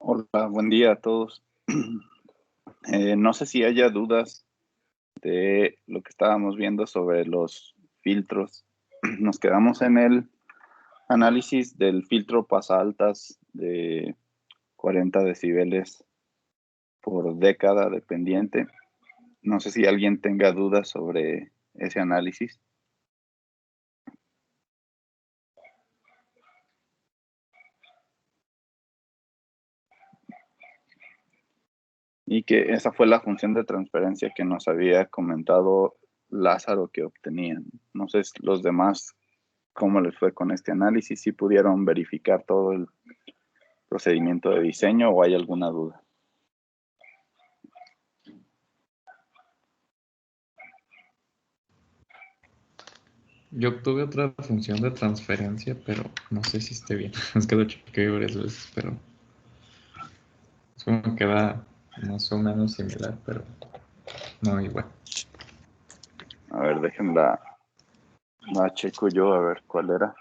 Hola, buen día a todos. No sé si haya dudas de lo que estábamos viendo sobre los filtros. Nos quedamos en el análisis del filtro pasaltas de 40 decibeles por década dependiente. No sé si alguien tenga dudas sobre ese análisis. Y que esa fue la función de transferencia que nos había comentado Lázaro que obtenían. No sé si los demás cómo les fue con este análisis, si pudieron verificar todo el procedimiento de diseño o hay alguna duda. Yo obtuve otra función de transferencia, pero no sé si esté bien. Es que lo chequeé varias veces, pero me queda más o menos similar, pero no igual. A ver, déjenla, la checo yo a ver cuál era.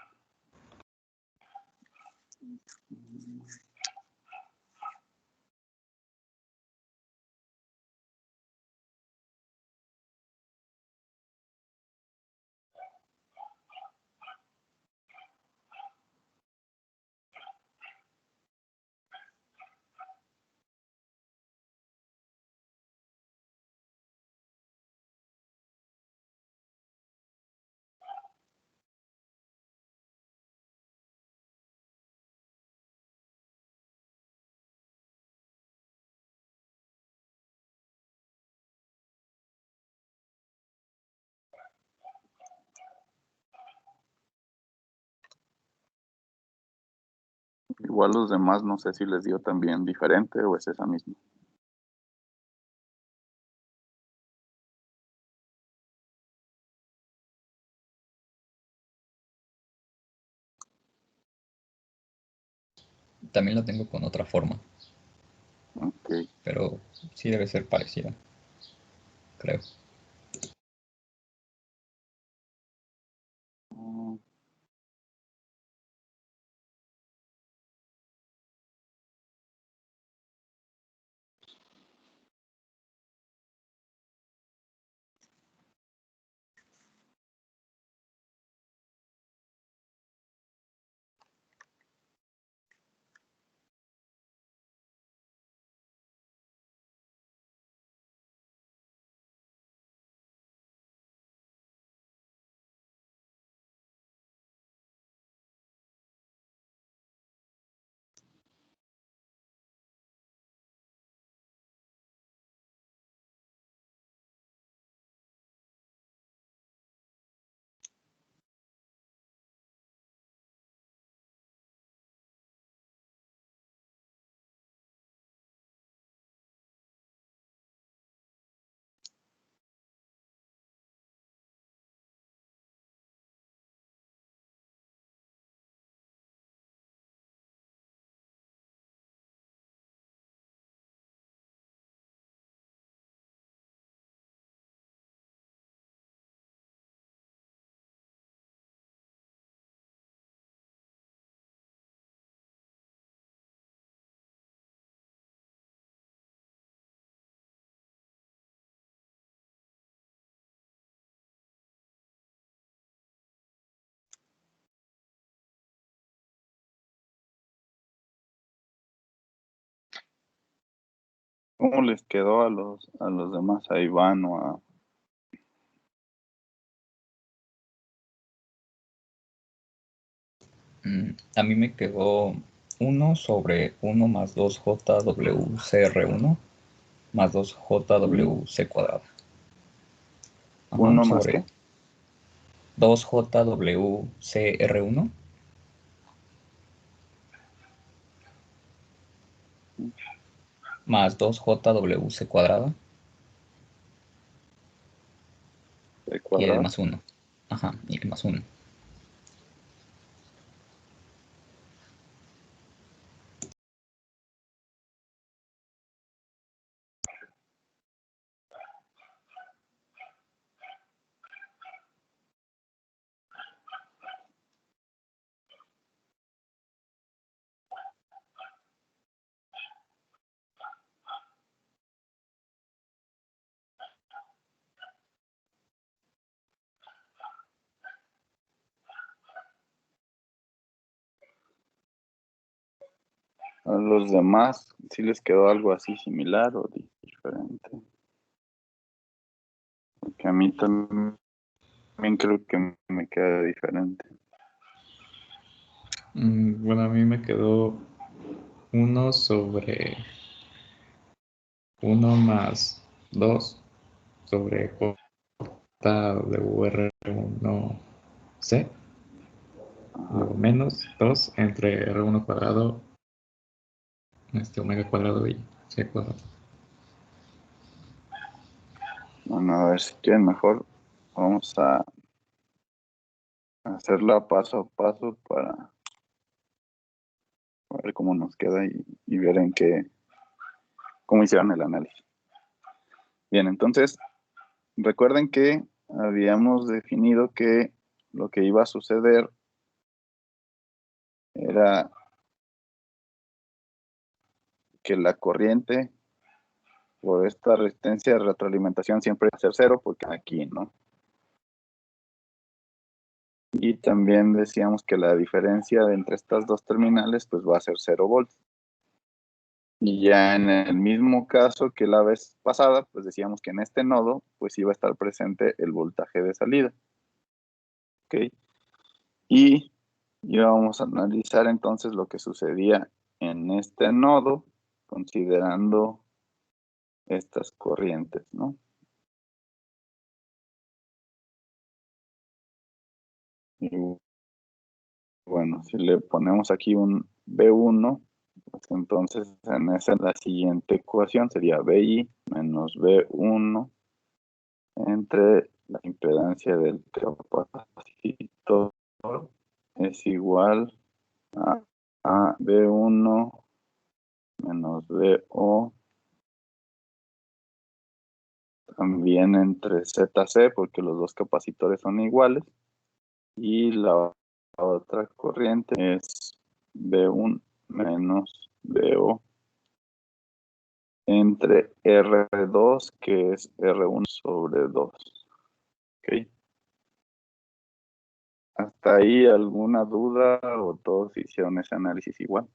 Igual los demás no sé si les dio también diferente o es esa misma. También la tengo con otra forma, Ok. pero sí debe ser parecida, creo. ¿Cómo les quedó a los demás, a Iván o a... A mí me quedó 1 sobre 1 más 2JWCR1 más 2JWC cuadrada. ¿Uno más Sobre qué? 2JWCR1 más 2JWC cuadrada ¿De y el cuadrado? más 1. Y el más 1. A los demás, ¿sí les quedó algo así similar o diferente? Porque a mí también creo que me queda diferente. Bueno, a mí me quedó 1 sobre 1 más 2 sobre J WR1C, luego menos 2 entre R1 cuadrado, omega cuadrado y C cuadrado. Bueno, a ver si quieren mejor, vamos a hacerla paso a paso para ver cómo nos queda y ver cómo hicieron el análisis. Bien, entonces, recuerden que habíamos definido que lo que iba a suceder era que la corriente por esta resistencia de retroalimentación siempre va a ser 0, porque aquí, ¿no? Y también decíamos que la diferencia entre estas dos terminales pues va a ser 0 volts. Y ya en el mismo caso que la vez pasada, pues decíamos que en este nodo pues iba a estar presente el voltaje de salida. ¿Ok? Y íbamos a analizar entonces lo que sucedía en este nodo considerando estas corrientes, ¿no? Y bueno, si le ponemos aquí un B1, pues entonces en esa la siguiente ecuación sería BI menos B1 entre la impedancia del capacitor es igual a B1 menos BO también entre ZC porque los dos capacitores son iguales y la otra corriente es B1 menos BO entre R2 que es R1 sobre 2. ¿Ok? ¿Hasta ahí alguna duda o todos hicieron ese análisis igual?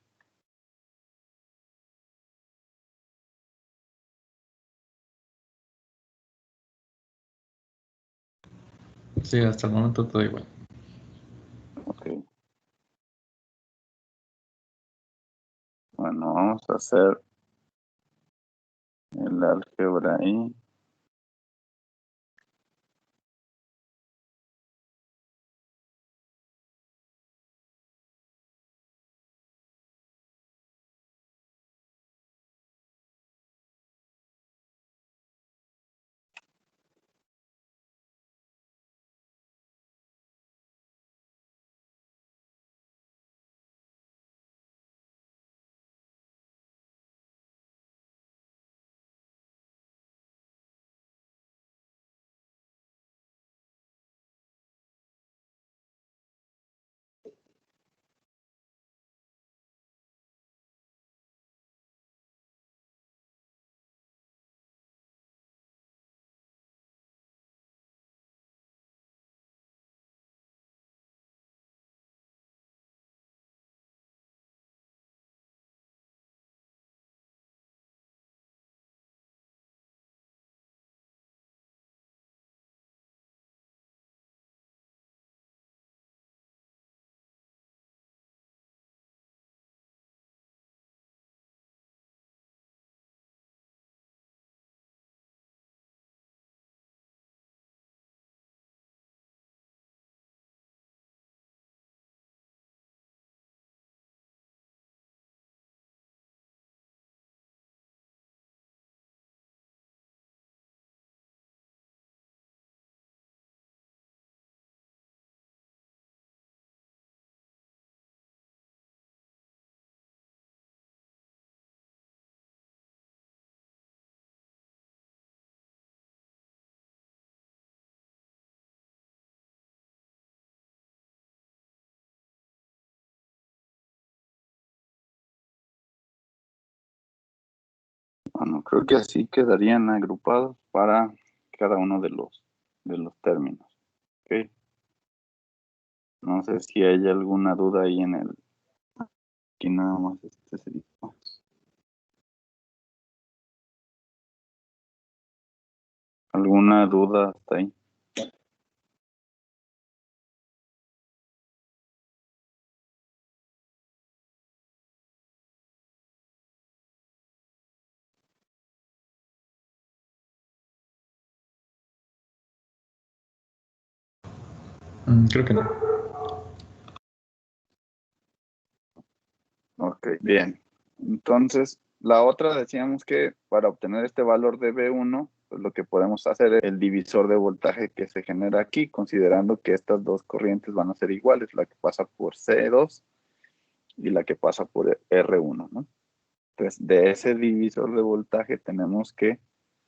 Sí, hasta el momento todo igual. Ok. Bueno, vamos a hacer el álgebra ahí. Bueno, creo que así quedarían agrupados para cada uno de los términos. ¿Ok? No sé si hay alguna duda ahí en el aquí nada más este sería. ¿Alguna duda hasta ahí? Creo que no. Ok, bien. Entonces, la otra decíamos que para obtener este valor de B1, pues lo que podemos hacer es el divisor de voltaje que se genera aquí, considerando que estas dos corrientes van a ser iguales, la que pasa por C2 y la que pasa por R1, ¿no? Entonces, de ese divisor de voltaje tenemos que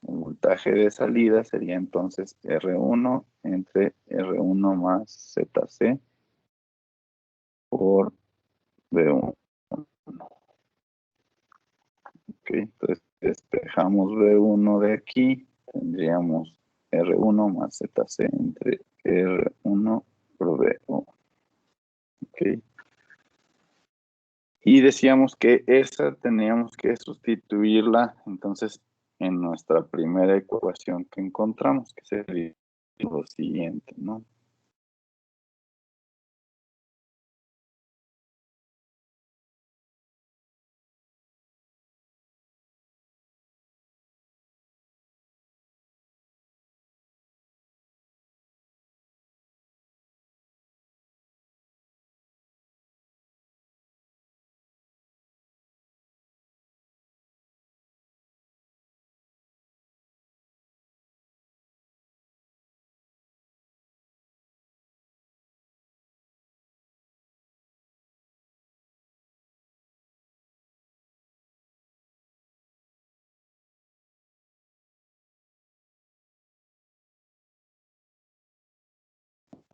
el voltaje de salida sería entonces R1 entre R1 más ZC por B1. Ok, entonces despejamos B1 de aquí, tendríamos R1 más ZC entre R1 por B1. Ok. Y decíamos que esa teníamos que sustituirla entonces en nuestra primera ecuación que encontramos, que sería lo siguiente, ¿no?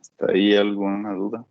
¿Hasta ahí alguna duda?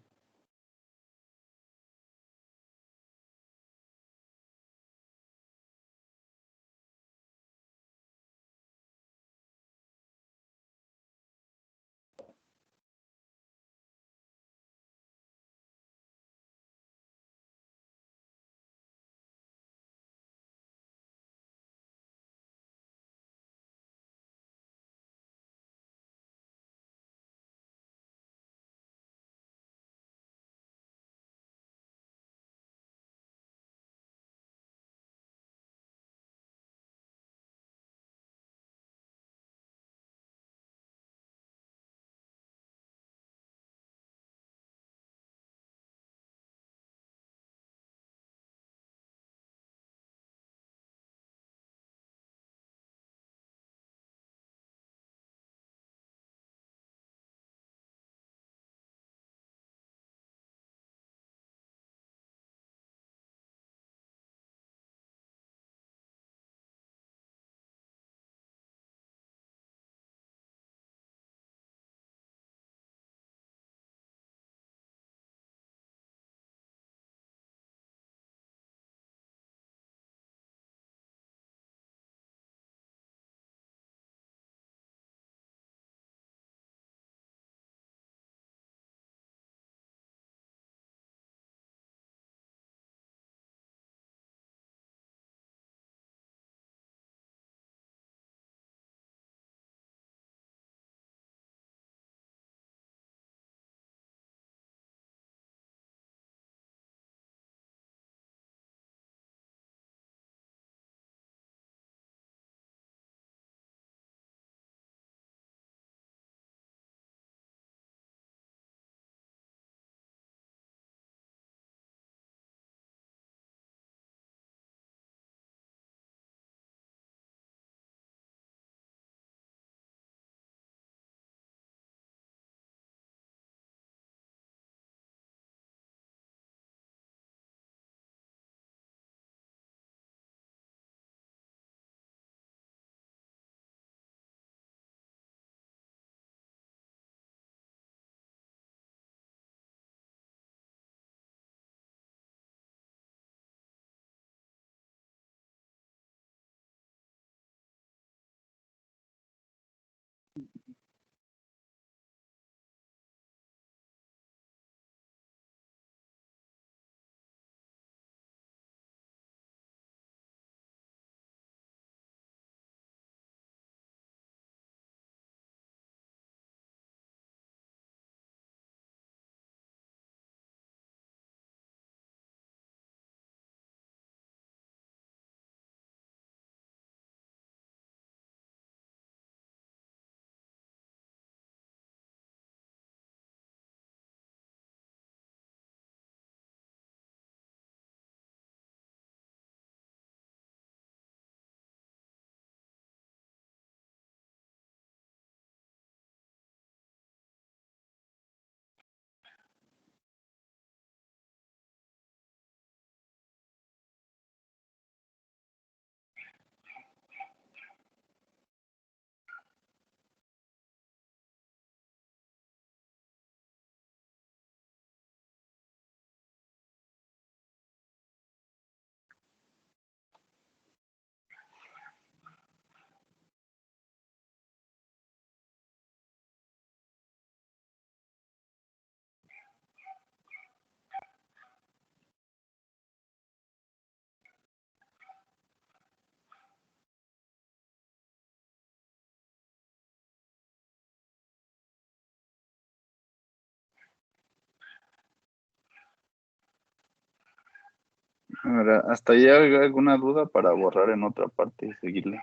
Ahora, ¿hasta ahí hay alguna duda para borrar en otra parte y seguirle?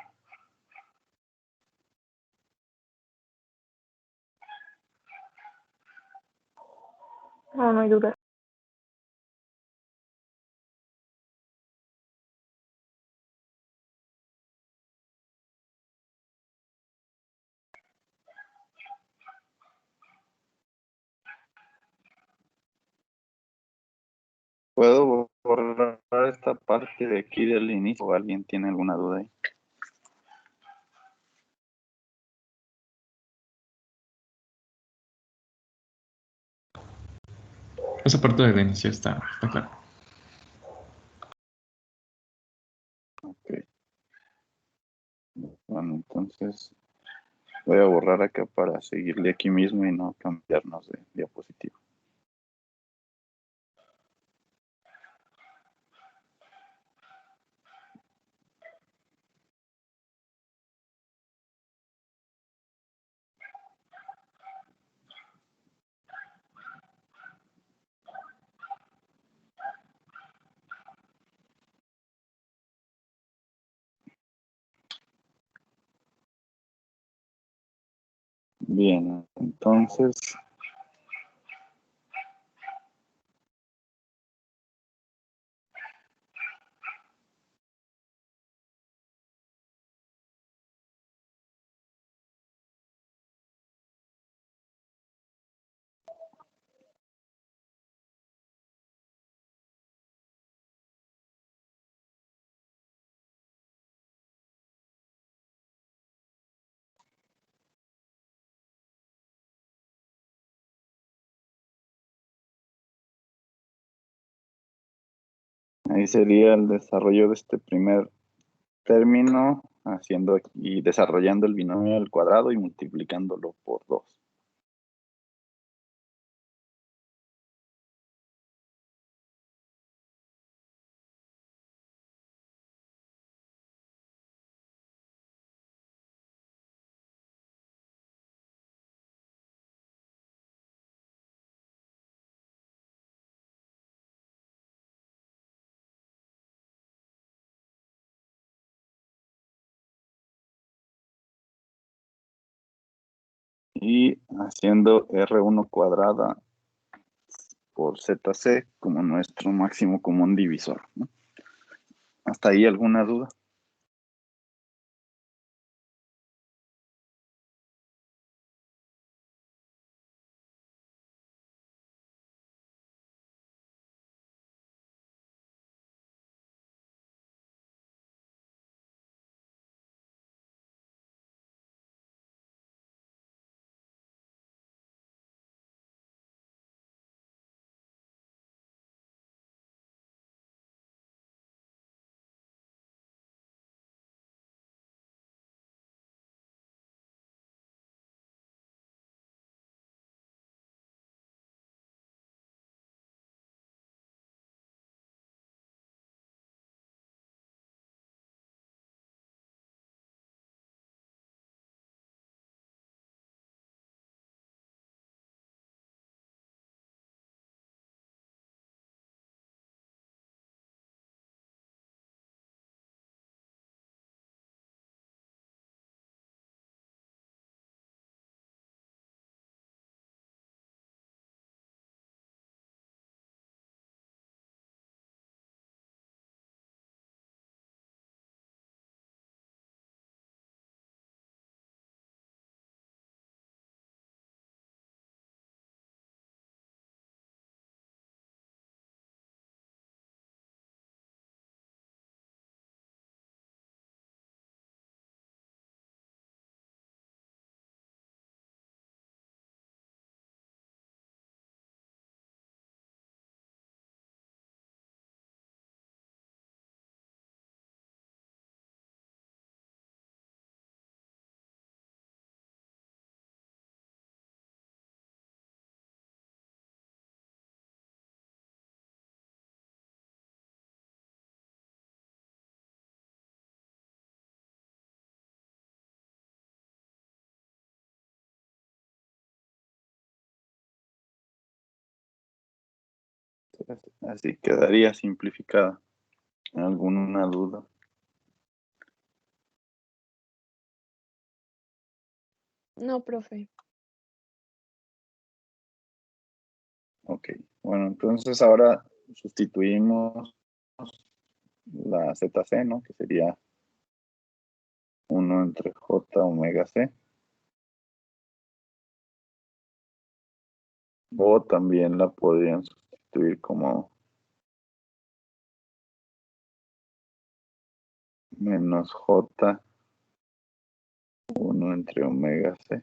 No, no hay duda. ¿Puedo borrar esta parte de aquí del inicio o alguien tiene alguna duda ahí? Esa parte del inicio está claro. Ok. Bueno, entonces voy a borrar acá para seguirle aquí mismo y no cambiarnos de diapositiva. Bien, entonces ahí sería el desarrollo de este primer término, haciendo y desarrollando el binomio al cuadrado y multiplicándolo por 2. Y haciendo R1 cuadrada por ZC como nuestro máximo común divisor, ¿no? ¿Hasta ahí alguna duda? Así quedaría simplificada. ¿Alguna duda? No, profe. Ok, bueno, entonces ahora sustituimos la ZC, ¿no? Que sería 1 entre J omega C. O también la podrían sustituir como menos J 1 entre omega C.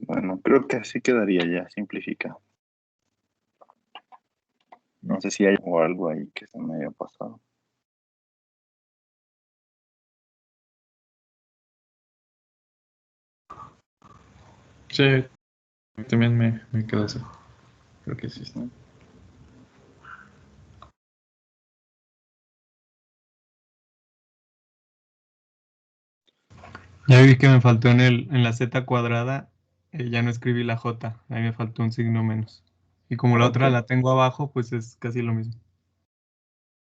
Bueno, creo que así quedaría ya simplificado. No sé si hay o algo ahí que se me haya pasado. Sí, también me quedó así. Creo que sí está. Ya vi que me faltó en la Z cuadrada, ya no escribí la J, ahí me faltó un signo menos. Y como la otra Ok. la tengo abajo, pues es casi lo mismo.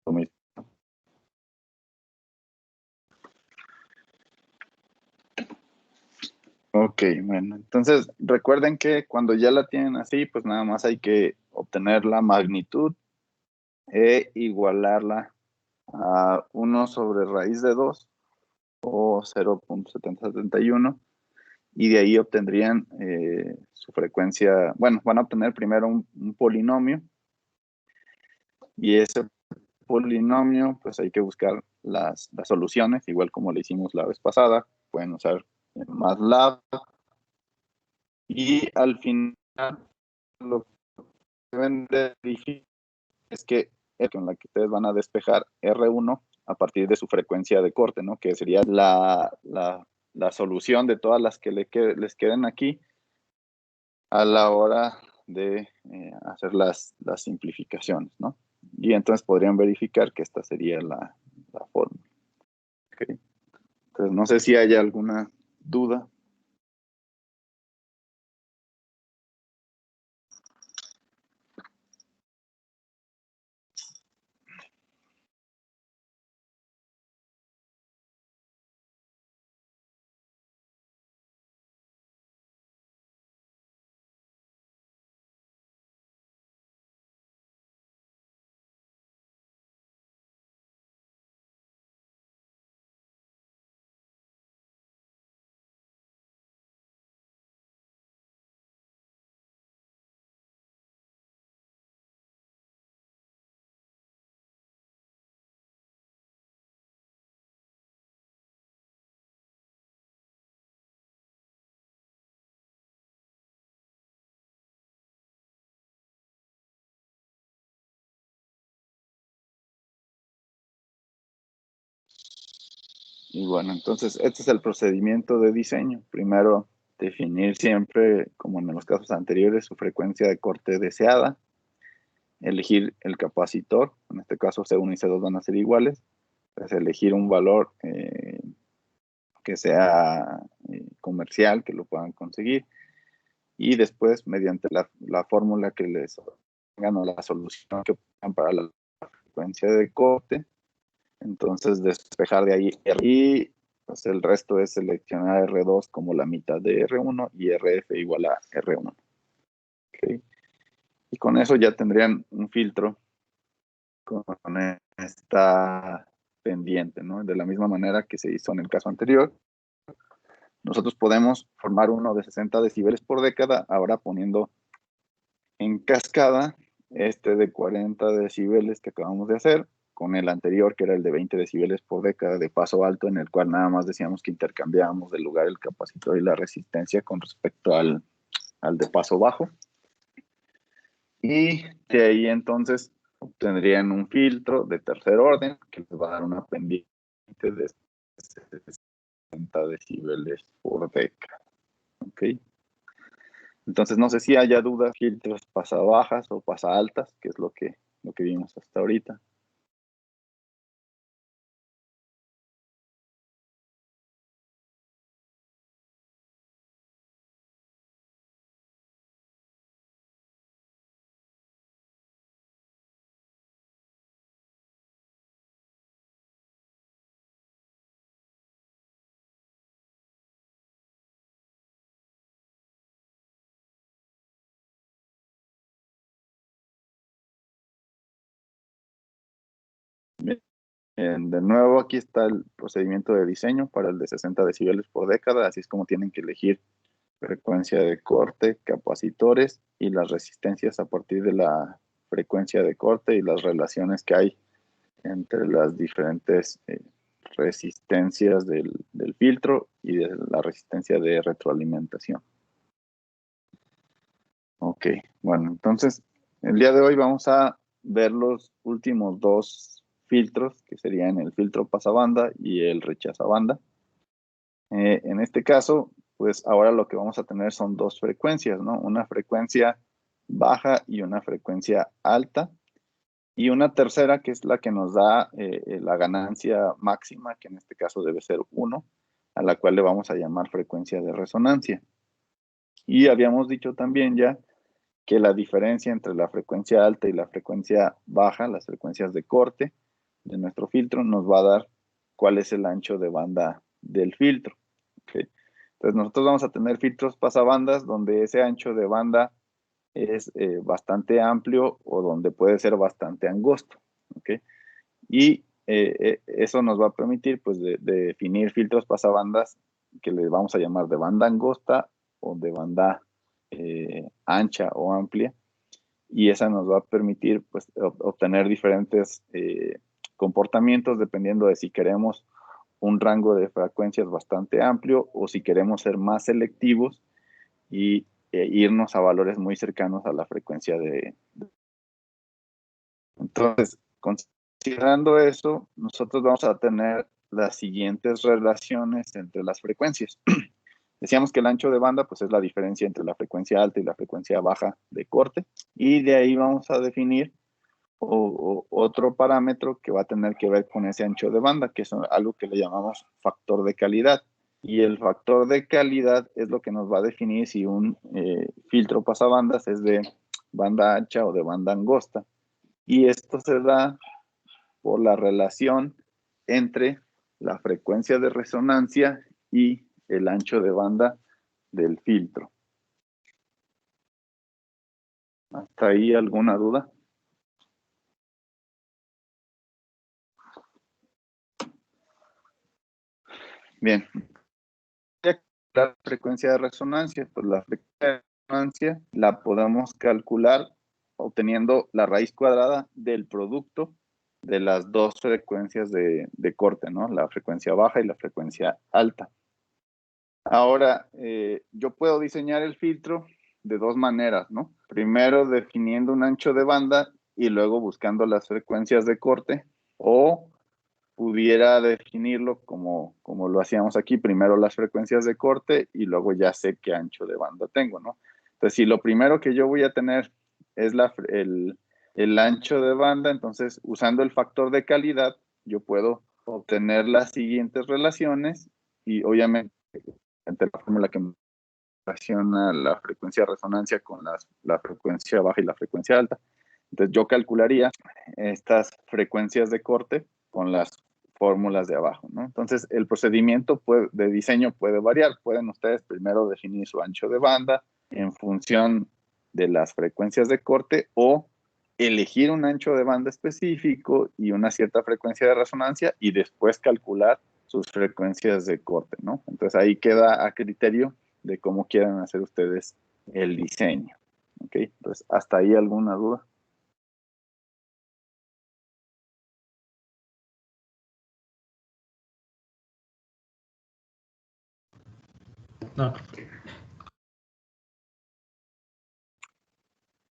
Lo mismo. Ok, bueno, entonces recuerden que cuando ya la tienen así, pues nada más hay que obtener la magnitud e igualarla a 1 sobre raíz de 2 o 0.771 y de ahí obtendrían su frecuencia. Bueno, van a obtener primero un polinomio y ese polinomio pues hay que buscar las soluciones, igual como lo hicimos la vez pasada. Pueden usar MATLAB y al final lo que deben de verificar es que con la que ustedes van a despejar R1 a partir de su frecuencia de corte, ¿no? Que sería la solución de todas las que les queden aquí a la hora de hacer las simplificaciones, ¿no? Y entonces podrían verificar que esta sería la fórmula. ¿Okay? Entonces, no sé si hay alguna duda. Y bueno, entonces este es el procedimiento de diseño. Primero, definir siempre, como en los casos anteriores, su frecuencia de corte deseada. Elegir el capacitor, en este caso C1 y C2 van a ser iguales. Entonces, elegir un valor que sea comercial, que lo puedan conseguir. Y después, mediante la fórmula que les tengan o la solución que pongan para la frecuencia de corte, entonces despejar de ahí R y pues el resto es seleccionar R2 como la mitad de R1 y RF igual a R1. ¿Okay? Y con eso ya tendrían un filtro con esta pendiente, ¿no? De la misma manera que se hizo en el caso anterior. Nosotros podemos formar uno de 60 decibeles por década, ahora poniendo en cascada este de 40 decibeles que acabamos de hacer, con el anterior que era el de 20 decibeles por década de paso alto, en el cual nada más decíamos que intercambiábamos de lugar el capacitor y la resistencia con respecto al de paso bajo. Y de ahí entonces obtendrían un filtro de tercer orden que les va a dar una pendiente de 60 decibeles por década. ¿Ok? Entonces no sé si haya dudas, filtros pasa bajas o pasa altas, que es lo que vimos hasta ahorita. Bien. De nuevo, aquí está el procedimiento de diseño para el de 60 decibeles por década, así es como tienen que elegir frecuencia de corte, capacitores y las resistencias a partir de la frecuencia de corte y las relaciones que hay entre las diferentes resistencias del filtro y de la resistencia de retroalimentación. Ok, bueno, entonces el día de hoy vamos a ver los últimos dos filtros, que serían el filtro pasabanda y el rechazabanda. En este caso, pues ahora lo que vamos a tener son dos frecuencias, ¿no? Una frecuencia baja y una frecuencia alta. Y una tercera, que es la que nos da la ganancia máxima, que en este caso debe ser 1, a la cual le vamos a llamar frecuencia de resonancia. Y habíamos dicho también ya que la diferencia entre la frecuencia alta y la frecuencia baja, las frecuencias de corte de nuestro filtro, nos va a dar cuál es el ancho de banda del filtro. ¿Okay? Entonces nosotros vamos a tener filtros pasabandas donde ese ancho de banda es bastante amplio o donde puede ser bastante angosto. ¿Okay? Y eso nos va a permitir pues de definir filtros pasabandas que le vamos a llamar de banda angosta o de banda ancha o amplia, y esa nos va a permitir pues obtener diferentes comportamientos dependiendo de si queremos un rango de frecuencias bastante amplio o si queremos ser más selectivos y irnos a valores muy cercanos a la frecuencia de... Entonces, considerando eso, nosotros vamos a tener las siguientes relaciones entre las frecuencias. Decíamos que el ancho de banda pues es la diferencia entre la frecuencia alta y la frecuencia baja de corte, y de ahí vamos a definir otro parámetro que va a tener que ver con ese ancho de banda, que es algo que le llamamos factor de calidad. Y el factor de calidad es lo que nos va a definir si un filtro pasabandas es de banda ancha o de banda angosta. Y esto se da por la relación entre la frecuencia de resonancia y el ancho de banda del filtro. ¿Hasta ahí alguna duda? Bien. La frecuencia de resonancia, pues la frecuencia de resonancia la podemos calcular obteniendo la raíz cuadrada del producto de las dos frecuencias de corte, ¿no? La frecuencia baja y la frecuencia alta. Ahora, yo puedo diseñar el filtro de dos maneras, ¿no? Primero definiendo un ancho de banda y luego buscando las frecuencias de corte, o pudiera definirlo como lo hacíamos aquí, primero las frecuencias de corte y luego ya sé qué ancho de banda tengo, ¿no? Entonces, si lo primero que yo voy a tener es el ancho de banda, entonces usando el factor de calidad, yo puedo obtener las siguientes relaciones y obviamente entre la fórmula que relaciona la frecuencia de resonancia con la frecuencia baja y la frecuencia alta. Entonces yo calcularía estas frecuencias de corte con las fórmulas de abajo, ¿no? Entonces el procedimiento de diseño puede variar. Pueden ustedes primero definir su ancho de banda en función de las frecuencias de corte o elegir un ancho de banda específico y una cierta frecuencia de resonancia y después calcular sus frecuencias de corte, ¿no? Entonces ahí queda a criterio de cómo quieran hacer ustedes el diseño. ¿Ok? Entonces, ¿hasta ahí alguna duda? No.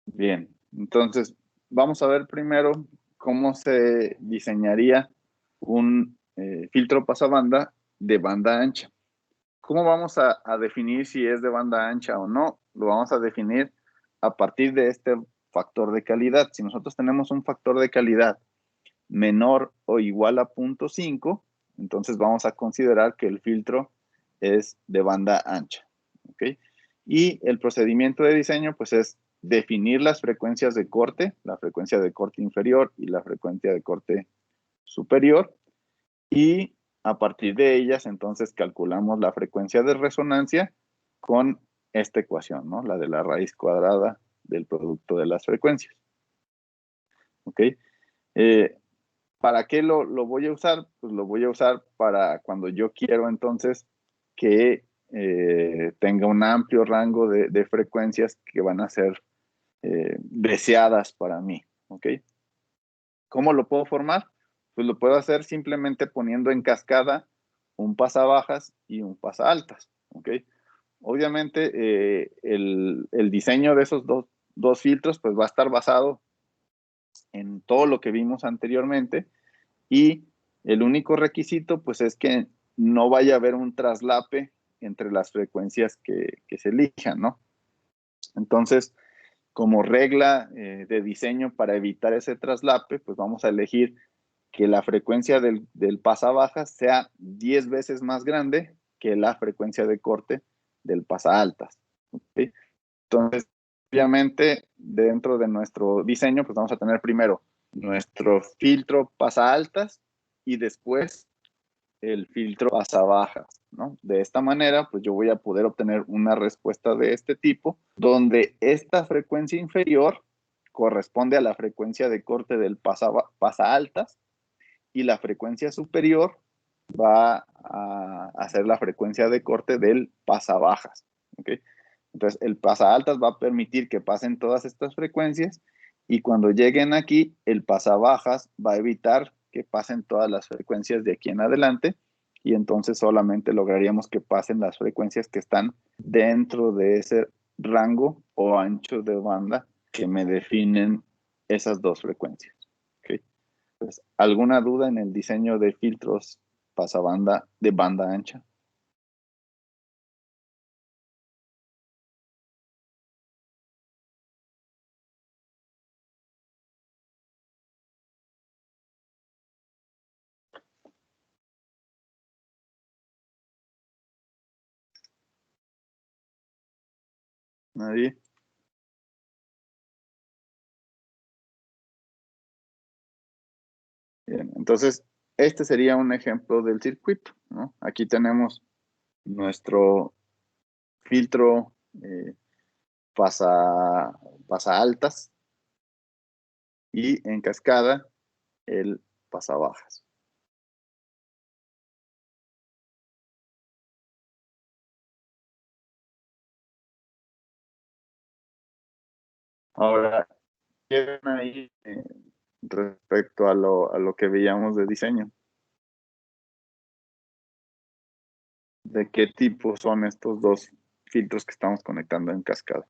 Bien, entonces vamos a ver primero cómo se diseñaría un filtro pasabanda de banda ancha. ¿Cómo vamos a definir si es de banda ancha o no? Lo vamos a definir a partir de este factor de calidad. Si nosotros tenemos un factor de calidad menor o igual a 0.5, entonces vamos a considerar que el filtro es de banda ancha. ¿Ok? Y el procedimiento de diseño pues es definir las frecuencias de corte, la frecuencia de corte inferior y la frecuencia de corte superior, y a partir de ellas entonces calculamos la frecuencia de resonancia con esta ecuación, ¿no? La de la raíz cuadrada del producto de las frecuencias. ¿Ok? ¿Para qué lo voy a usar? Pues lo voy a usar para cuando yo quiero entonces que tenga un amplio rango de frecuencias que van a ser deseadas para mí. ¿Ok? ¿Cómo lo puedo formar? Pues lo puedo hacer simplemente poniendo en cascada un pasabajas y un pasaltas. ¿Ok? Obviamente el diseño de esos dos filtros pues va a estar basado en todo lo que vimos anteriormente, y el único requisito pues es que no vaya a haber un traslape entre las frecuencias que se elijan, ¿no? Entonces, como regla de diseño para evitar ese traslape, pues vamos a elegir que la frecuencia del pasabajas sea 10 veces más grande que la frecuencia de corte del pasaaltas. ¿Okay? Entonces, obviamente, dentro de nuestro diseño, pues vamos a tener primero nuestro filtro pasaaltas y después el filtro pasabajas, ¿no? De esta manera, pues yo voy a poder obtener una respuesta de este tipo, donde esta frecuencia inferior corresponde a la frecuencia de corte del pasaaltas y la frecuencia superior va a ser la frecuencia de corte del pasabajas, ¿ok? Entonces, el pasaaltas va a permitir que pasen todas estas frecuencias y cuando lleguen aquí, el pasabajas va a evitar que pasen todas las frecuencias de aquí en adelante y entonces solamente lograríamos que pasen las frecuencias que están dentro de ese rango o ancho de banda que me definen esas dos frecuencias. ¿Okay? Entonces, ¿alguna duda en el diseño de filtros pasabanda de banda ancha? ¿Nadie? Bien, entonces, este sería un ejemplo del circuito, ¿no? Aquí tenemos nuestro filtro pasa altas y en cascada el pasa bajas. Ahora, ¿qué ven ahí respecto a lo que veíamos de diseño? ¿De qué tipo son estos dos filtros que estamos conectando en cascada?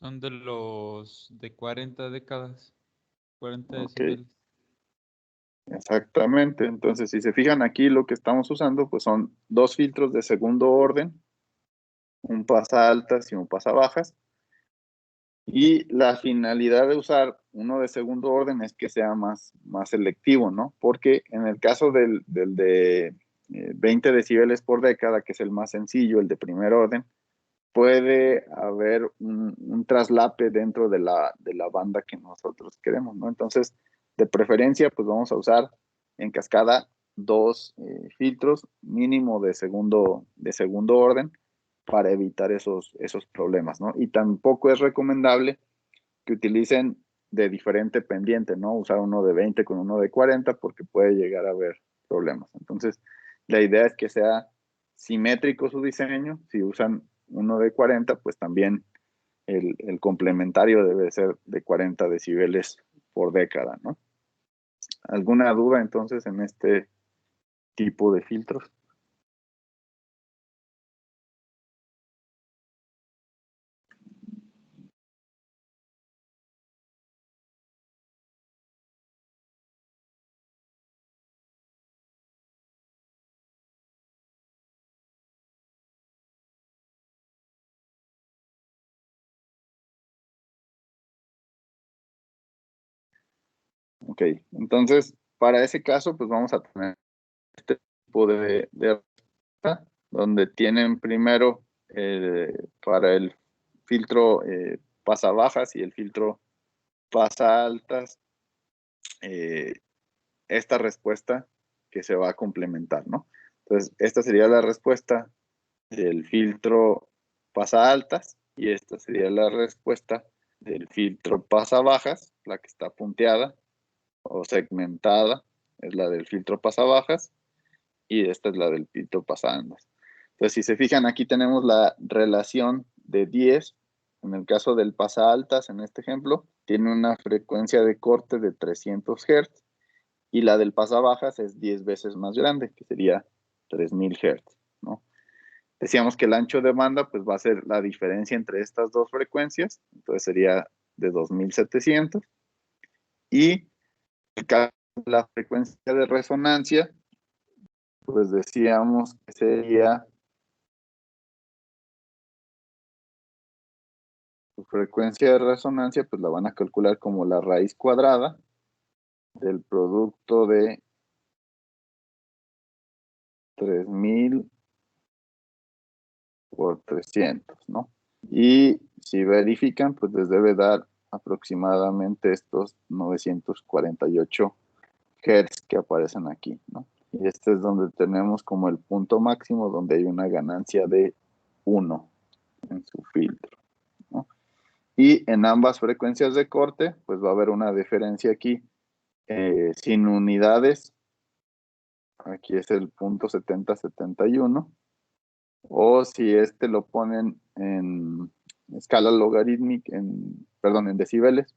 Son de los de 40 décadas, 40 Ok, decibeles. exactamente. Entonces, si se fijan aquí, lo que estamos usando, pues son dos filtros de segundo orden, un pasa altas y un pasa bajas. Y la finalidad de usar uno de segundo orden es que sea más selectivo, ¿no? Porque en el caso del de 20 decibeles por década, que es el más sencillo, el de primer orden, puede haber un traslape dentro de la banda que nosotros queremos, ¿no? Entonces, de preferencia, pues vamos a usar en cascada dos filtros mínimo de segundo orden para evitar esos problemas, ¿no? Y tampoco es recomendable que utilicen de diferente pendiente, ¿no? Usar uno de 20 con uno de 40 porque puede llegar a haber problemas. Entonces, la idea es que sea simétrico su diseño. Si usan uno de 40, pues también el complementario debe ser de 40 decibeles por década, ¿no? ¿Alguna duda entonces en este tipo de filtros? Ok, entonces para ese caso, pues vamos a tener este tipo de donde tienen primero para el filtro pasa bajas y el filtro pasa altas, esta respuesta que se va a complementar, ¿no? Entonces, esta sería la respuesta del filtro pasa altas y esta sería la respuesta del filtro pasa bajas, la que está punteada o segmentada, es la del filtro pasa bajas y esta es la del filtro pasa altas. Entonces, si se fijan, aquí tenemos la relación de 10 en el caso del pasaaltas, en este ejemplo, tiene una frecuencia de corte de 300 Hz y la del pasabajas es 10 veces más grande, que sería 3000 Hz, ¿no? Decíamos que el ancho de banda pues va a ser la diferencia entre estas dos frecuencias, entonces sería de 2700. Y la frecuencia de resonancia, pues decíamos que sería su frecuencia de resonancia, pues la van a calcular como la raíz cuadrada del producto de 3000 por 300, ¿no? Y si verifican, pues les debe dar aproximadamente estos 948 Hz que aparecen aquí, ¿no? Y este es donde tenemos como el punto máximo, donde hay una ganancia de 1 en su filtro, ¿no? Y en ambas frecuencias de corte, pues va a haber una diferencia aquí. Sin unidades, aquí es el punto 7071. O si este lo ponen en escala logarítmica, perdón, en decibeles,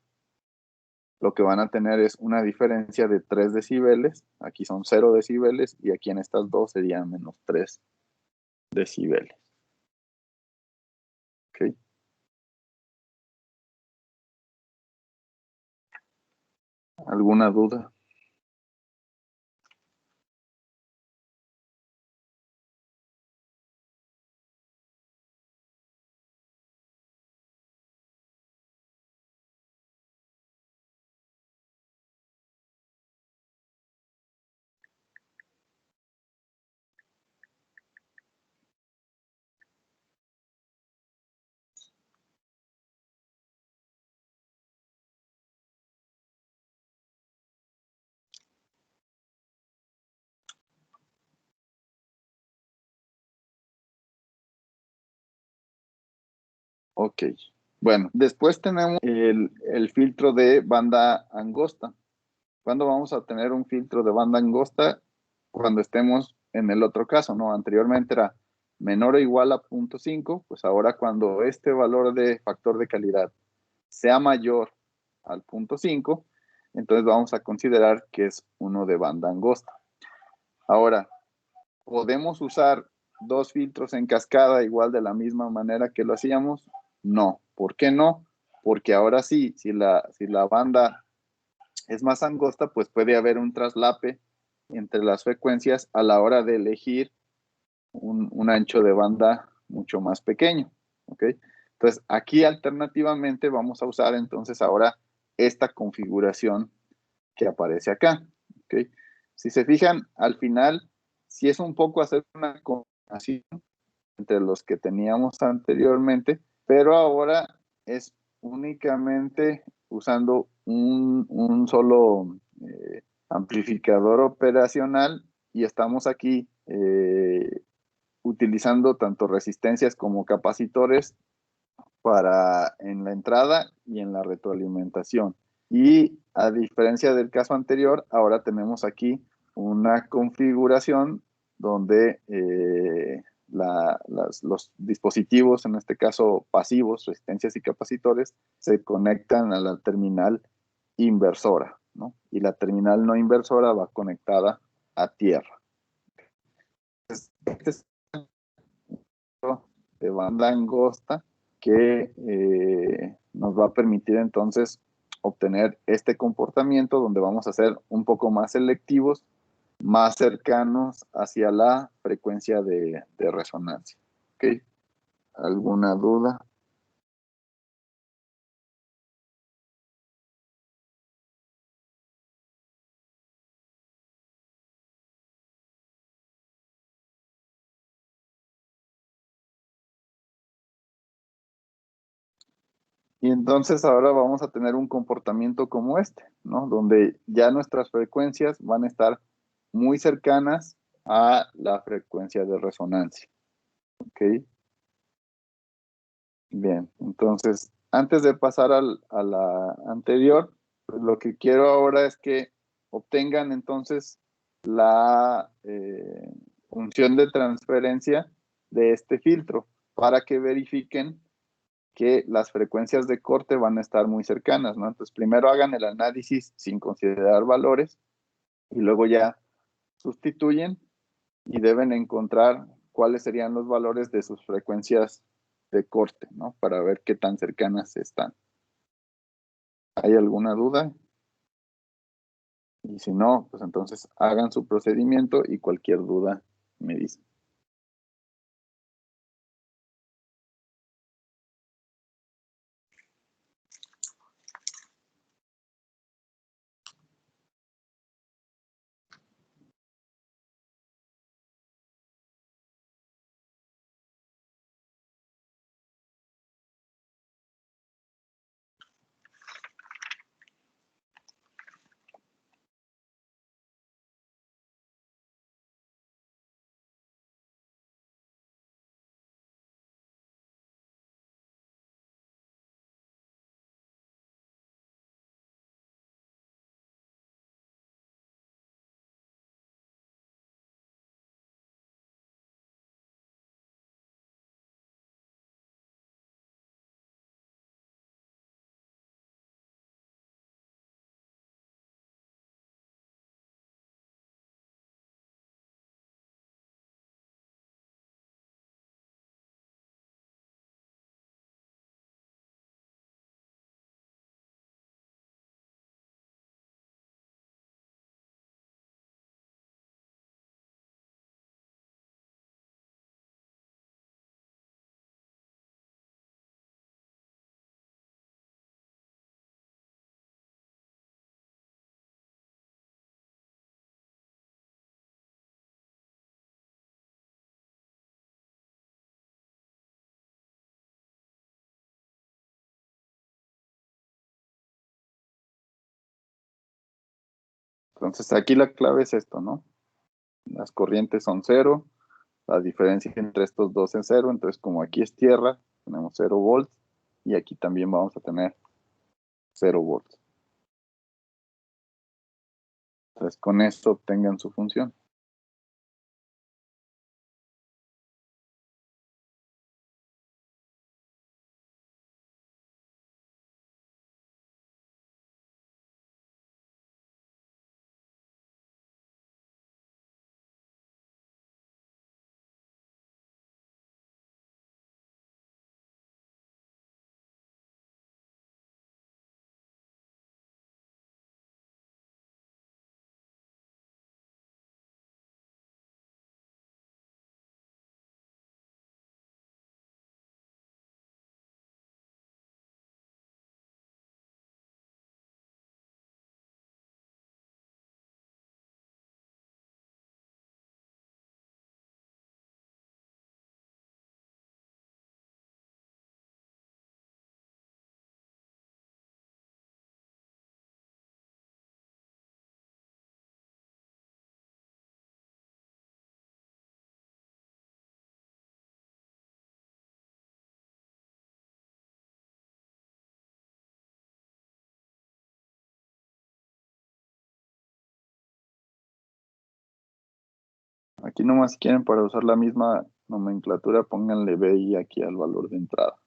lo que van a tener es una diferencia de 3 decibeles. Aquí son 0 decibeles y aquí en estas dos serían menos 3 decibeles. ¿Ok? ¿Alguna duda? Ok. Bueno, después tenemos el filtro de banda angosta. ¿Cuándo vamos a tener un filtro de banda angosta? Cuando estemos en el otro caso, ¿no? Anteriormente era menor o igual a 0.5, pues ahora cuando este valor de factor de calidad sea mayor al 0.5, entonces vamos a considerar que es uno de banda angosta. Ahora, ¿podemos usar dos filtros en cascada igual de la misma manera que lo hacíamos? No. ¿Por qué no? Porque ahora sí, si la banda es más angosta, pues puede haber un traslape entre las frecuencias a la hora de elegir un ancho de banda mucho más pequeño, ¿ok? Entonces, aquí alternativamente vamos a usar entonces ahora esta configuración que aparece acá, ¿ok? Si se fijan, al final, si es un poco hacer una combinación entre los que teníamos anteriormente, pero ahora es únicamente usando un solo amplificador operacional y estamos aquí utilizando tanto resistencias como capacitores para en la entrada y en la retroalimentación. Y a diferencia del caso anterior, ahora tenemos aquí una configuración donde los dispositivos, en este caso pasivos, resistencias y capacitores, se conectan a la terminal inversora, ¿no? Y la terminal no inversora va conectada a tierra. Este es de banda angosta que nos va a permitir entonces obtener este comportamiento donde vamos a ser un poco más selectivos, más cercanos hacia la frecuencia de resonancia. ¿Ok? ¿Alguna duda? Y entonces ahora vamos a tener un comportamiento como este, ¿no? Donde ya nuestras frecuencias van a estar muy cercanas a la frecuencia de resonancia. ¿Ok? Bien, entonces, antes de pasar a la anterior, pues lo que quiero ahora es que obtengan entonces la función de transferencia de este filtro para que verifiquen que las frecuencias de corte van a estar muy cercanas, ¿no? Entonces, primero hagan el análisis sin considerar valores y luego ya sustituyen y deben encontrar cuáles serían los valores de sus frecuencias de corte, ¿no? Para ver qué tan cercanas están. ¿Hay alguna duda? Y si no, pues entonces hagan su procedimiento y cualquier duda me dicen. Entonces aquí la clave es esto, ¿no? Las corrientes son cero, la diferencia entre estos dos es cero, entonces como aquí es tierra, tenemos 0 volts y aquí también vamos a tener 0 volts. Entonces con esto obtengan su función. Aquí nomás si quieren para usar la misma nomenclatura, pónganle BI aquí al valor de entrada.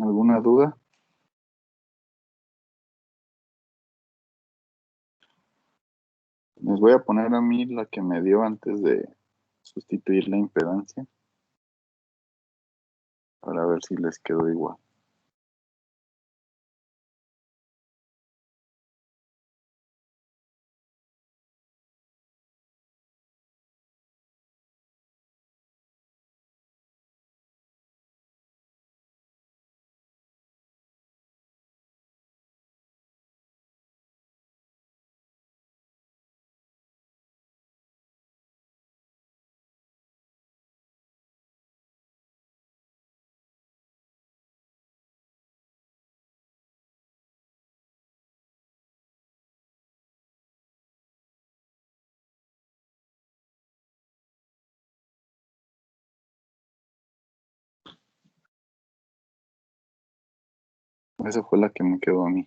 ¿Alguna duda? Les voy a poner a mí la que me dio antes de sustituir la impedancia para ver si les quedó igual. Esa fue la que me quedó a mí.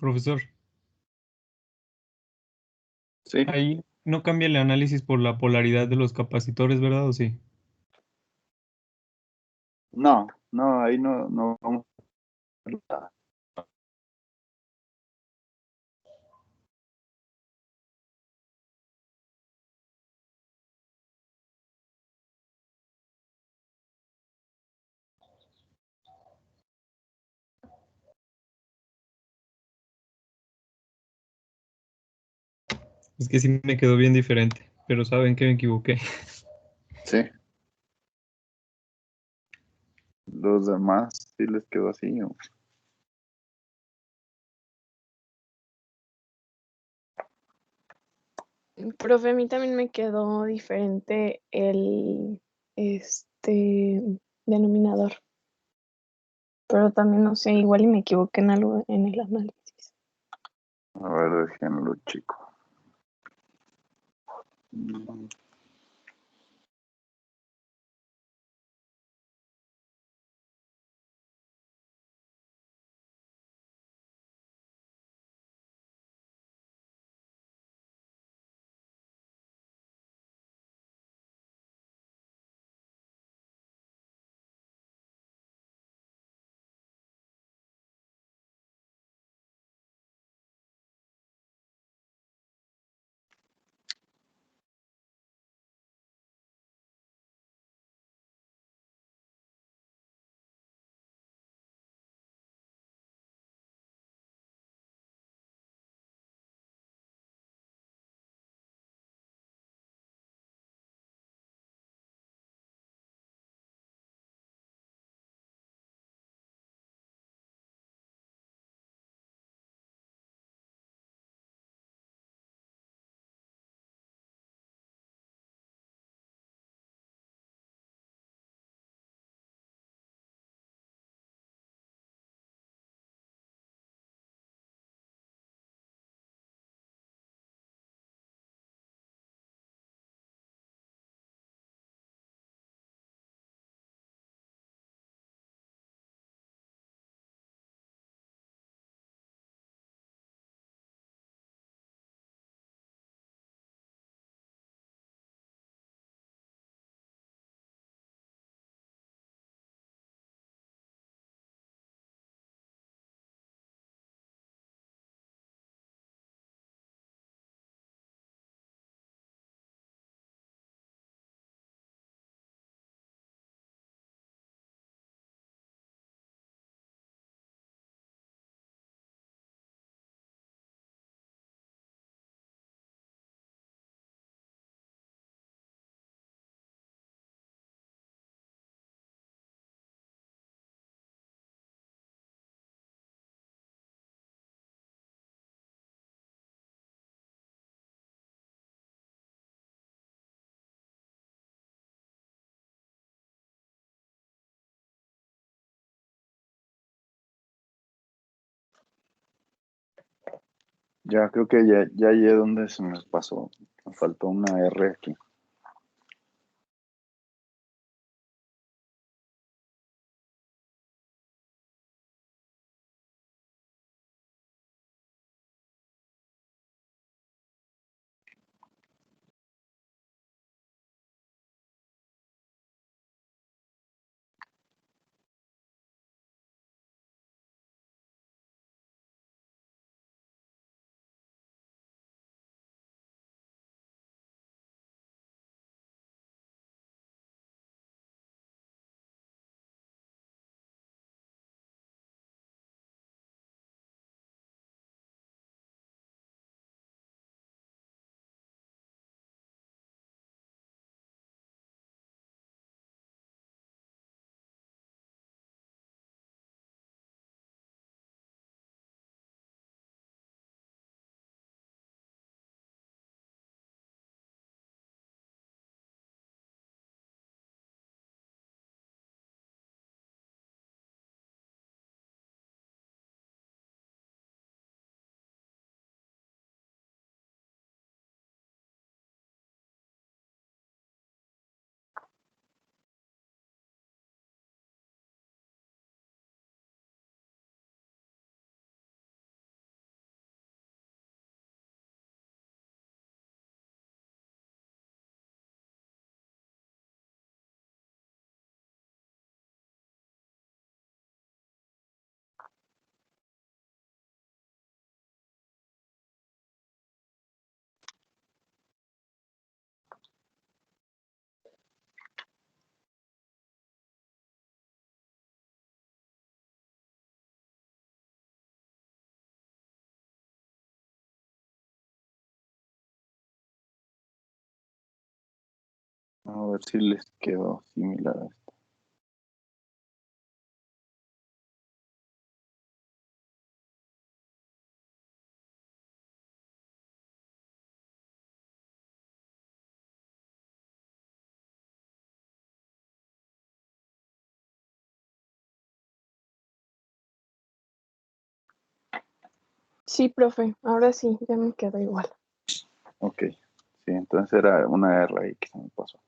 Profesor, Sí, ahí no cambia el análisis por la polaridad de los capacitores, ¿verdad? ¿O sí? no, no, ahí no vamos a ver nada. Es que sí me quedó bien diferente, pero saben que me equivoqué. Sí, los demás sí les quedó así. Profe, a mí también me quedó diferente el denominador, pero también no sé, igual y me equivoqué en algo en el análisis. A ver, déjenlo, chico. Mm, Ya, creo que ya llegué donde se me pasó. Me faltó una R aquí. A ver si les quedó similar a esto. Sí, profe, ahora sí, ya me quedó igual. Ok, sí, entonces era una R ahí que se me pasó.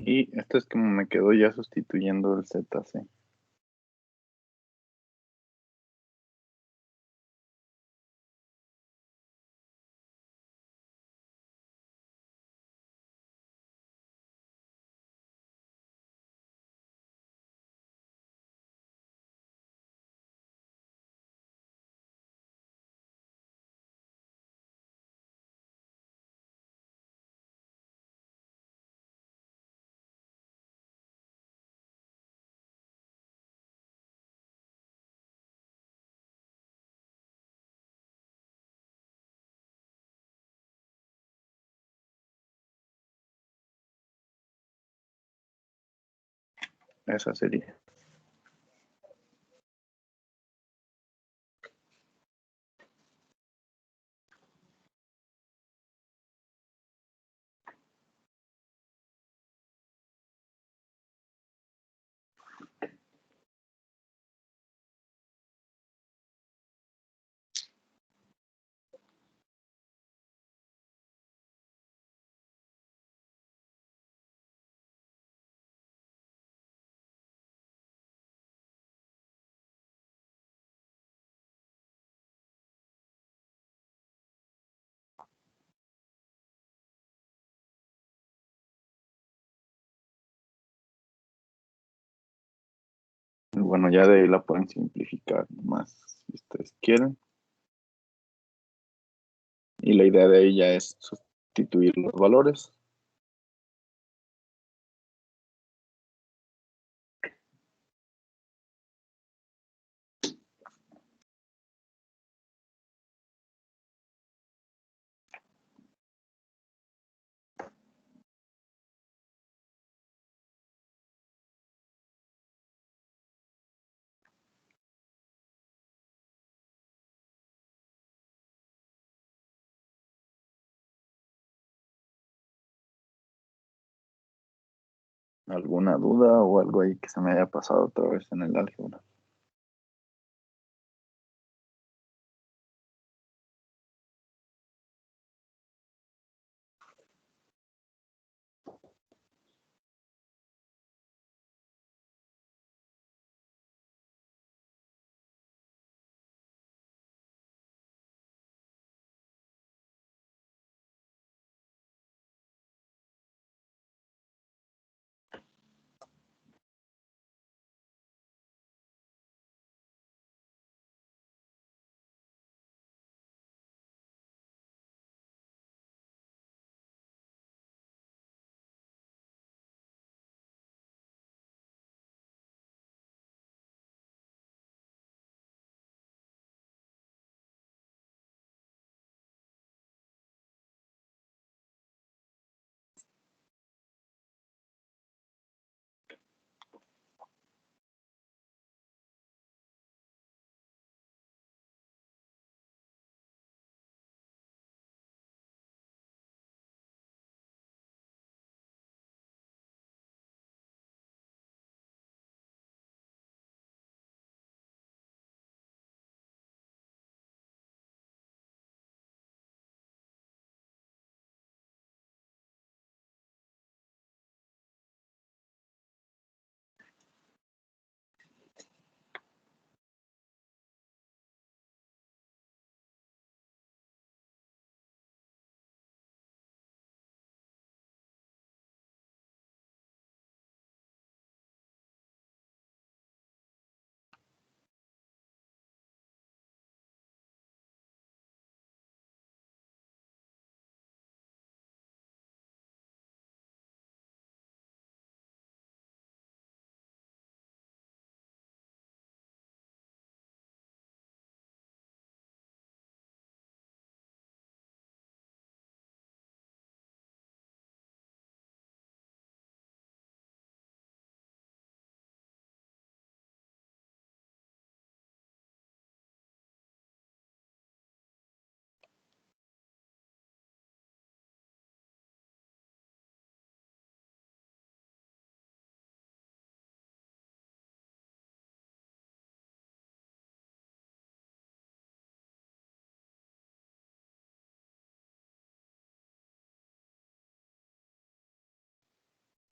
Y esto es como me quedó ya sustituyendo el ZC. Esa sería. Bueno, ya de ahí la pueden simplificar más si ustedes quieren. Y la idea de ella es sustituir los valores. ¿Alguna duda o algo ahí que se me haya pasado otra vez en el álgebra?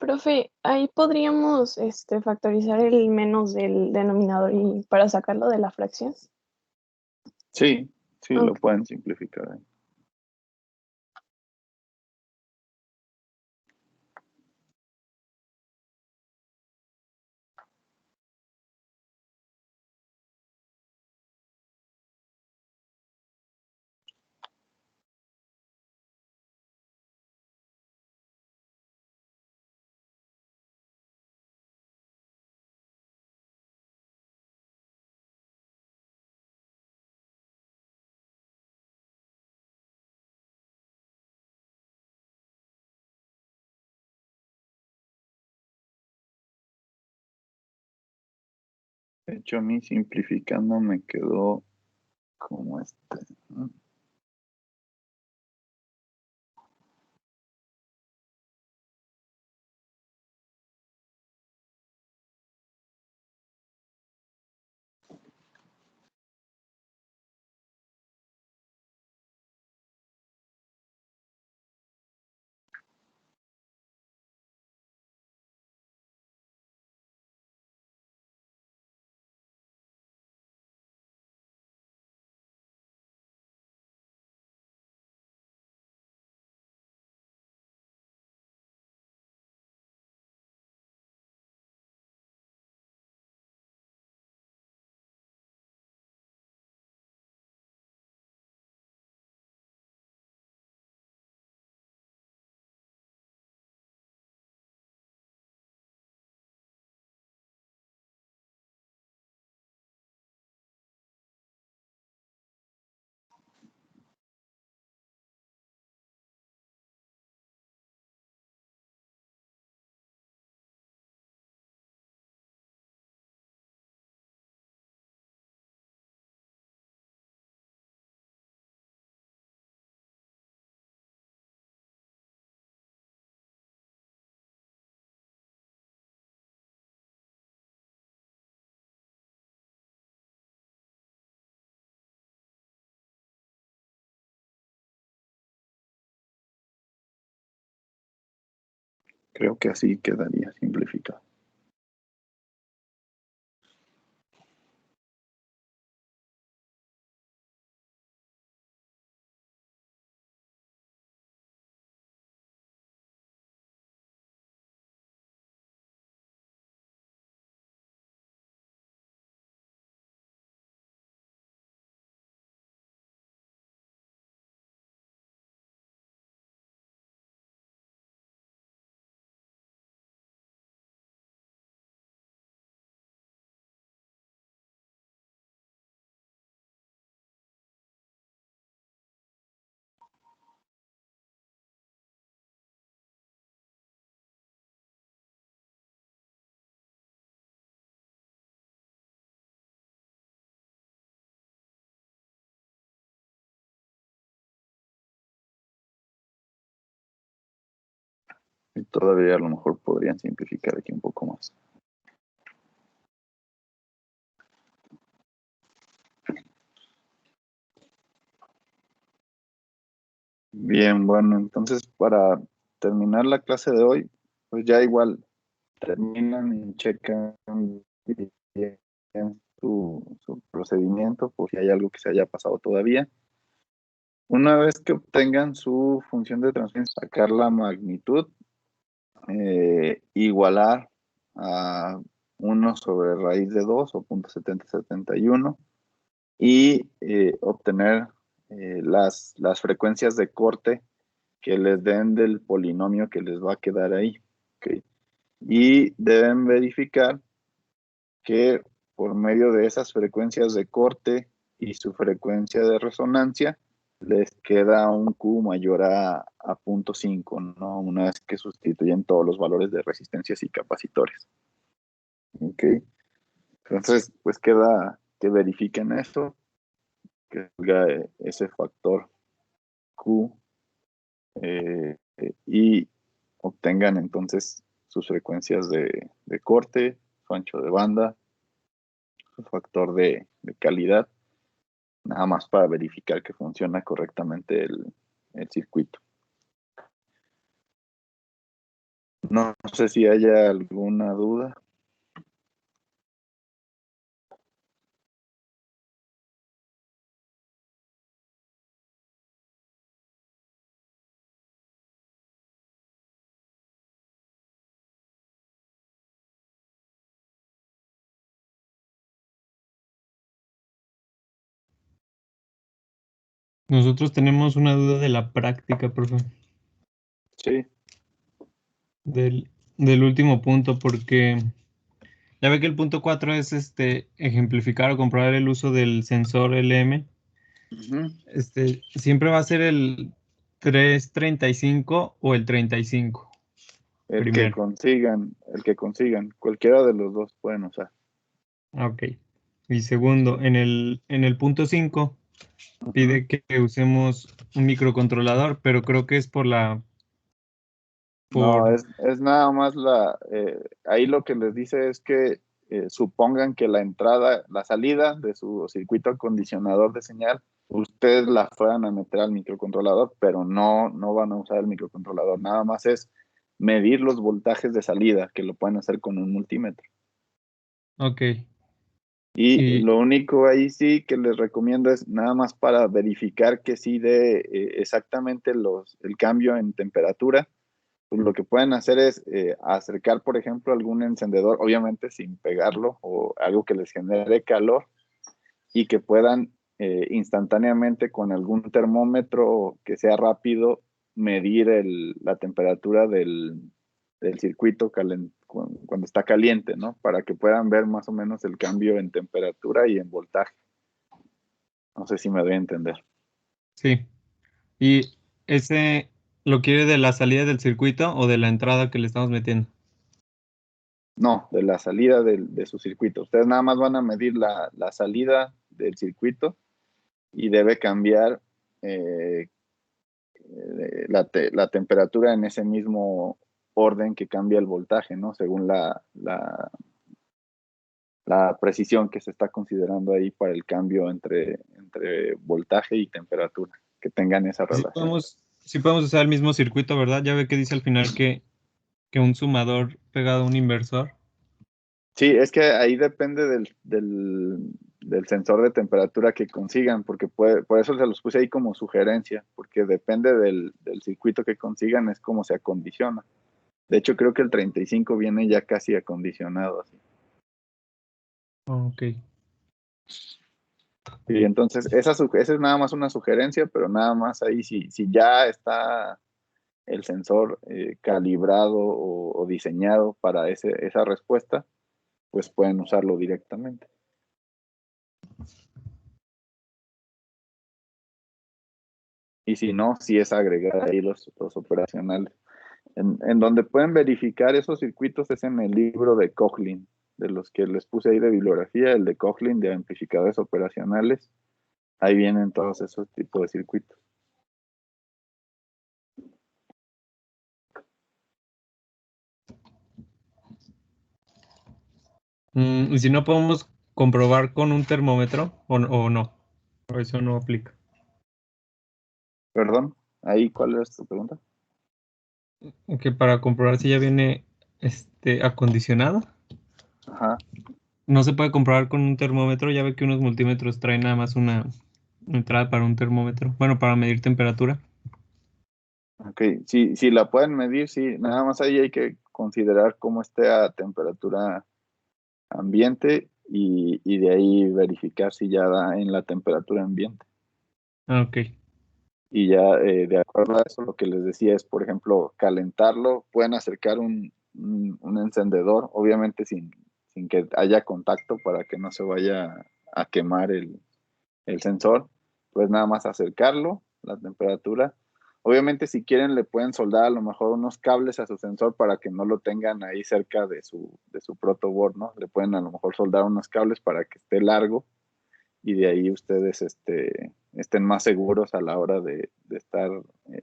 Profe, ahí podríamos factorizar el menos del denominador y para sacarlo de la fracción. Sí, sí, lo Ok. pueden simplificar ahí. De hecho, a mí simplificando me quedó como ¿no? Creo que así quedaría simplificado. Y todavía a lo mejor podrían simplificar aquí un poco más. Bien, bueno, entonces para terminar la clase de hoy, pues ya igual terminan y checan bien su procedimiento por si hay algo que se haya pasado todavía. Una vez que obtengan su función de transferencia, sacar la magnitud, igualar a 1 sobre raíz de 2 o 0.7071 y obtener las frecuencias de corte que les den del polinomio que les va a quedar ahí. ¿Ok? Y deben verificar que por medio de esas frecuencias de corte y su frecuencia de resonancia, les queda un Q mayor a 0.5, ¿no? Una vez que sustituyen todos los valores de resistencias y capacitores. ¿Ok? Entonces, pues queda que verifiquen esto, que salga ese factor Q y obtengan entonces sus frecuencias de corte, su ancho de banda, su factor de calidad, nada más para verificar que funciona correctamente el circuito. No sé si haya alguna duda. Nosotros tenemos una duda de la práctica, profe, Sí. del último punto, porque ya ve que el punto 4 es ejemplificar o comprobar el uso del sensor LM. Ujú. Siempre va a ser el 335 o el 35 primero. El que consigan, cualquiera de los dos pueden usar. Ok. Y segundo, en el punto 5 Ujú. pide que usemos un microcontrolador, pero creo que es No, por, es nada más ahí lo que les dice es que supongan que la salida de su circuito acondicionador de señal, ustedes la fueran a meter al microcontrolador, pero no van a usar el microcontrolador, nada más es medir los voltajes de salida, que lo pueden hacer con un multímetro. ok. Y Y lo único ahí sí que les recomiendo es nada más para verificar que sí dé exactamente el cambio en temperatura. Pues lo que pueden hacer es acercar, por ejemplo, algún encendedor, obviamente sin pegarlo, o algo que les genere calor y que puedan instantáneamente con algún termómetro que sea rápido medir la temperatura del circuito cuando está caliente, ¿no? Para que puedan ver más o menos el cambio en temperatura y en voltaje. No sé si me doy a entender. sí. ¿Y ese lo quiere de la salida del circuito o de la entrada que le estamos metiendo? No, de la salida de su circuito. Ustedes nada más van a medir la salida del circuito y debe cambiar la temperatura en ese mismo orden que cambia el voltaje, ¿no? Según la precisión que se está considerando ahí para el cambio entre voltaje y temperatura, que tengan esa relación. Sí podemos usar el mismo circuito, ¿verdad? Ya ve que dice al final que un sumador pegado a un inversor. Sí, es que ahí depende del sensor de temperatura que consigan, porque por eso se los puse ahí como sugerencia, porque depende del circuito que consigan, es como se acondiciona. De hecho, creo que el 35 viene ya casi acondicionado así. Ok. Y entonces, esa es nada más una sugerencia, pero nada más ahí, si ya está el sensor calibrado o diseñado para esa respuesta, pues pueden usarlo directamente. Y si no, si es agregar ahí los operacionales. En donde pueden verificar esos circuitos es en el libro de Coughlin, de los que les puse ahí de bibliografía, el de Coughlin de amplificadores operacionales. Ahí vienen todos esos tipos de circuitos. ¿Y si no podemos comprobar con un termómetro o no? O eso no aplica. Perdón, ahí, ¿cuál es tu pregunta? Que para comprobar si ya viene acondicionado. Ajá. No se puede comprobar con un termómetro. Ya ve que unos multímetros traen nada más una entrada para un termómetro. Bueno, para medir temperatura. Ok, si la pueden medir, sí, nada más ahí hay que considerar cómo esté a temperatura ambiente y de ahí verificar si ya da en la temperatura ambiente. Ah, ok. Y ya de acuerdo a eso, lo que les decía es, por ejemplo, calentarlo, pueden acercar un encendedor, obviamente sin que haya contacto para que no se vaya a quemar el sensor, pues nada más acercarlo, la temperatura. Obviamente si quieren le pueden soldar a lo mejor unos cables a su sensor para que no lo tengan ahí cerca de su protoboard, ¿no? Le pueden a lo mejor soldar unos cables para que esté largo y de ahí ustedes estén más seguros a la hora de estar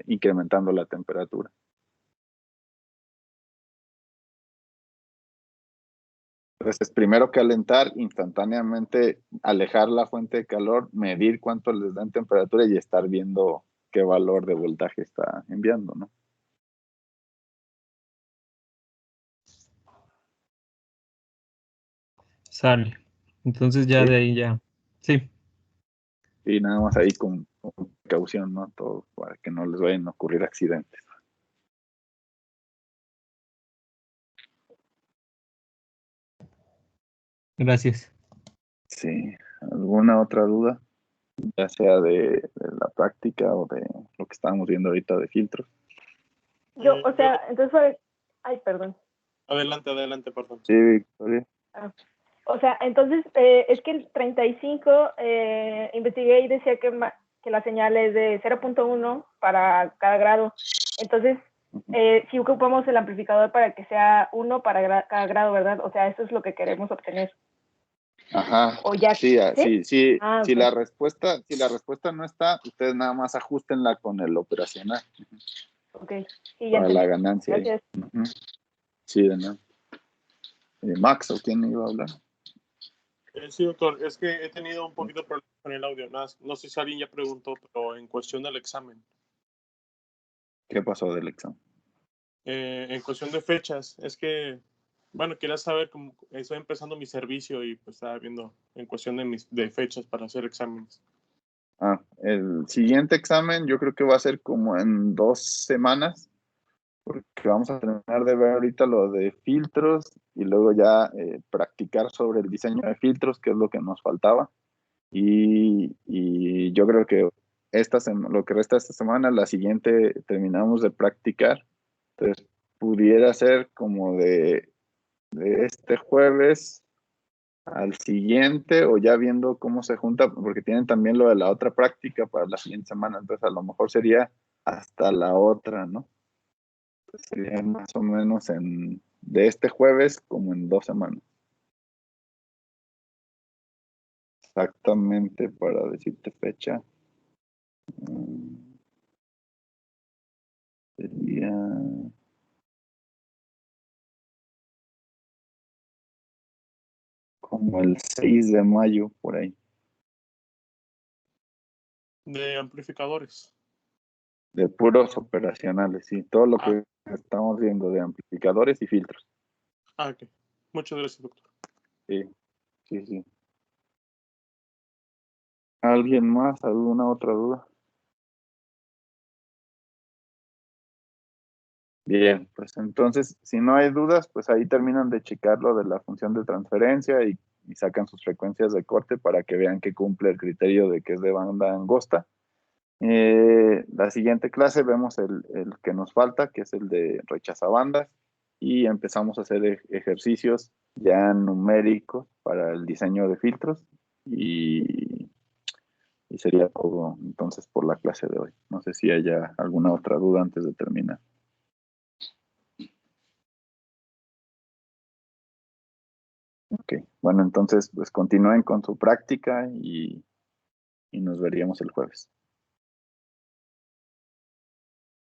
incrementando la temperatura. Entonces, primero calentar, instantáneamente alejar la fuente de calor, medir cuánto les da en temperatura y estar viendo qué valor de voltaje está enviando, ¿no? Sale. Entonces ya Sí. de ahí ya. Sí. Y nada más ahí con precaución, ¿no? Todo para que no les vayan a ocurrir accidentes. Gracias. Sí. ¿Alguna otra duda? Ya sea de la práctica o de lo que estábamos viendo ahorita de filtros. Yo, o sea, entonces fue... Ay, perdón. Adelante, perdón. Sí, Victoria. O sea, entonces, es que el 35 investigué y decía que la señal es de 0.1 para cada grado. Entonces, sí ocupamos el amplificador para que sea 1 para cada grado, ¿verdad? O sea, eso es lo que queremos obtener. Ajá. O ya, Sí, ¿sí? sí. Ah, Si ok. la respuesta no está, ustedes nada más ajustenla con el operacional Ok, sí, ya para la entendí. ganancia ahí. Gracias. Ujú. Sí, de nada. Max, ¿o quién iba a hablar? Sí, doctor, es que he tenido un poquito de problemas con el audio. No sé si alguien ya preguntó, pero en cuestión del examen, ¿Qué pasó del examen? en cuestión de fechas, es que, bueno, quería saber cómo estoy empezando mi servicio y pues estaba viendo en cuestión de fechas para hacer exámenes. El siguiente examen yo creo que va a ser como en 2 semanas, porque vamos a terminar de ver ahorita lo de filtros y luego ya practicar sobre el diseño de filtros, que es lo que nos faltaba. Y yo creo que lo que resta esta semana, la siguiente terminamos de practicar. Entonces, pudiera ser como de este jueves al siguiente o ya viendo cómo se junta, porque tienen también lo de la otra práctica para la siguiente semana. Entonces, a lo mejor sería hasta la otra, ¿no? Sería más o menos de este jueves como en 2 semanas. Exactamente para decirte fecha. Sería como el 6 de mayo, por ahí. De amplificadores. De puros operacionales, sí. Todo lo que estamos viendo de amplificadores y filtros. Ok. Muchas gracias, doctor. Sí, sí, sí. ¿Alguien más? ¿Alguna otra duda? Bien, pues entonces, si no hay dudas, pues ahí terminan de checar lo de la función de transferencia y sacan sus frecuencias de corte para que vean que cumple el criterio de que es de banda angosta. La siguiente clase vemos el que nos falta, que es el de rechazabandas, y empezamos a hacer ejercicios ya numéricos para el diseño de filtros y sería todo entonces por la clase de hoy. No sé si haya alguna otra duda antes de terminar. Ok, bueno, entonces pues continúen con su práctica y nos veríamos el jueves.